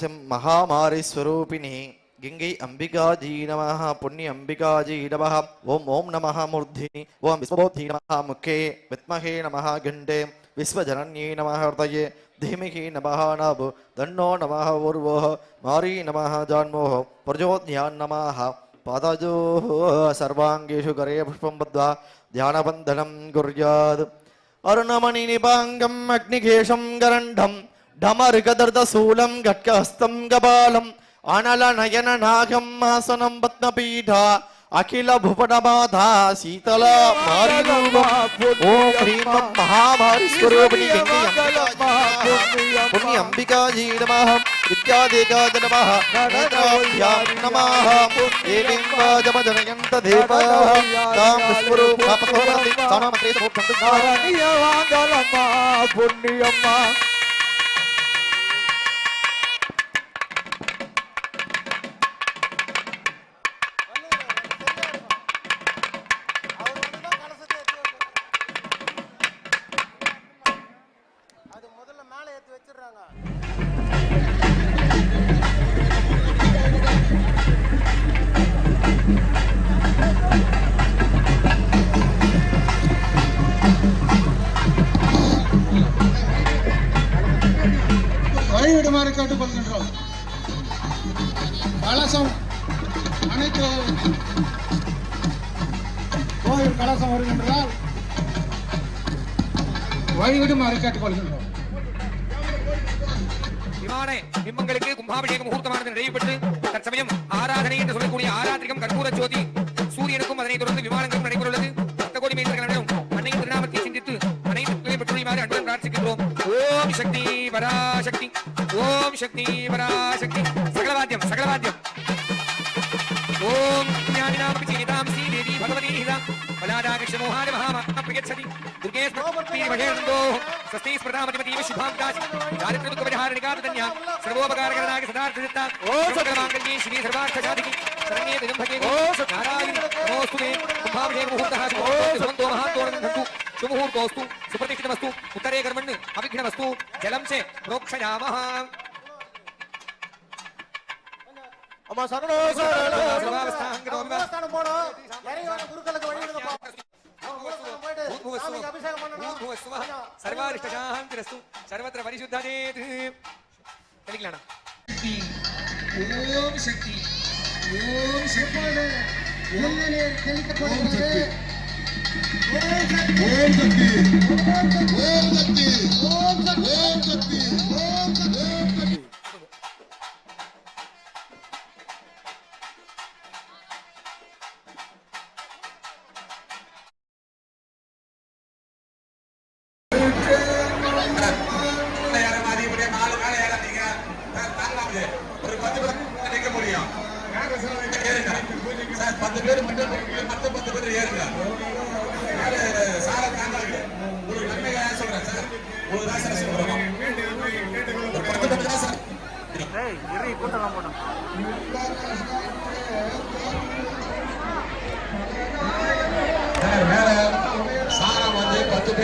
सिं महामारी स्वरूपिणी गंगे अंबिकाजी नमः पुण्य अंबिकाजी नमः ओम ओम नमः मूर्धिनि ओम विश्वबोधि नमः मुखे विद्महे नमः घंटे विश्वजनन्ये नमः हृदये धीमहि नमः नभ तन्नो नमः उर्वः मारी नमः जान्मोः प्रचोदयात् नमः पादजो सर्वांगेषु करे पुष्पं बद्ध्वा ध्यानबन्धनं कुर्यात् अरुणमणि निपाङ्गम् अग्निकेशं गरण्डं ढमरुकदर्दशूलं घट्कहस्तं गबालम् अनल नयन नागम आसनम पद्मपीठा अखिल भुवनबाधा शीतल ओम ह्रीं महाभारी स्वरूपिणी पुण्य अंबिकाजी नमः विद्यादेकाय नमः नेत्राभ्यां नमः देवीं वाजमजनयन्त देवः तां विश्वरूपापतोमति तानामत्रे पुण्यमंगलम्मा पुण्यम्मा வழிவிடுமாறு கேட்டுக்கொள்கின்றோம். கலசம் அனைத்து கோயில் கலசம் வருகின்றால் வழிவிடுமாறு கேட்டுக்கொள்கின்றோம். பிம்பங்களுக்கு கும்பாபிஷேக முகூர்த்தமானது நிறைவுபெற்று தற்சமயம் ஆராதனை என்று சொல்லக்கூடிய ஆராத்திரிகம் கற்பூர ஜோதி சூரியனுக்கும் அதனை தொடர்ந்து விமானங்களும் நடைபெறுள்ளது. 10 கோடி மேய்ச்சல்களிடம் அன்னையின் திருநாமத்தை சிந்தித்து அனைத்து பெற்றுமாறு அன்புடன் பிரார்த்திக்கின்றோம். ஓம் சக்தி பராசக்தி ஓம் சக்தி பராசக்தி சகலவாத்தியம் சகலவாத்தியம் ஓம் ஞானினாமபி சீதாம் ஸ்ரீ தேவி பகவதி ஹிதா பலாதாகிருஷ்ண மோஹான மகாமா பிரியச்சதி துர்கே ஸ்மரணி மகேந்தோ स्वस्ति स्मृतामतिमतीव शुभांकाश दारिद्र्यदुःख परिहारणिकातन्या सर्वोपकारकरणाय सदार्थसिद्धा ओम श्री सर्वार्थसाधिकी शरण्ये त्र्यंबके नारायण नमोस्तुते कुंभाभिषेक मुहूर्तः सुमन्तो महातोरणन्तु सुमुहूर्तोस्तु सुप्रतिष्ठितमस्तु उत्तरे कर्मण् अविघ्नमस्तु जलं च प्रोक्षयामः அம்மா சரணோ சரணோ சர்வாவஸ்தான போறோ இறங்கி வர குருக்களுக்கு வழி விடுங்கப்பா सर्वारिष्टशान्तिरस्तु सर्वत्र परिशुद्धतेत् कलिकलाना ஓம் சக்தி ஓம் சக்தி ஓம் சக்தி ஓம் சக்தி ஓம் சக்தி ஓம் சக்தி ஓம் சக்தி ஓம் சக்தி மேல